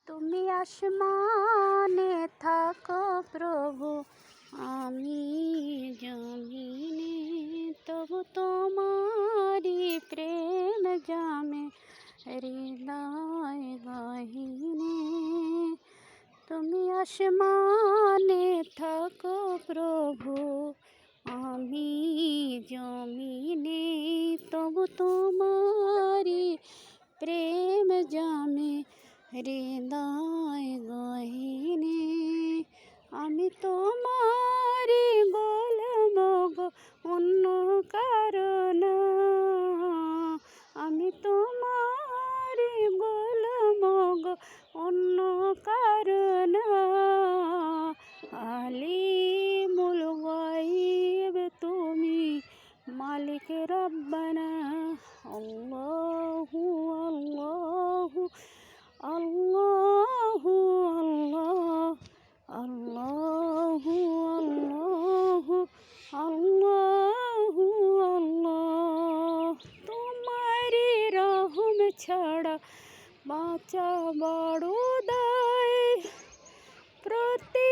তুমি আসমানে থাকো প্রভু, আমি জমিনে, তবু তোমারি প্রেম জামে হৃদয় গহীনে। তুমি আসমানে থাকো প্রভু, আমি জমিনে, তবু তোমারি প্রেম জামে হৃদয় গহীনে। আমি তোমারি গোলাম গো, অন্য কারণ, আমি তোমারি গোলাম গো, অন্য কারণ। আলিমুল গায়ব তুমি, মালিক রব্বানা। আল্লাহু আল্লাহু আল্লাহু আল্লাহু আল্লাহু আল্লাহু আল্লাহ। তোমারি রহম ছাড়া বাঁচা বড় দায়, প্রতি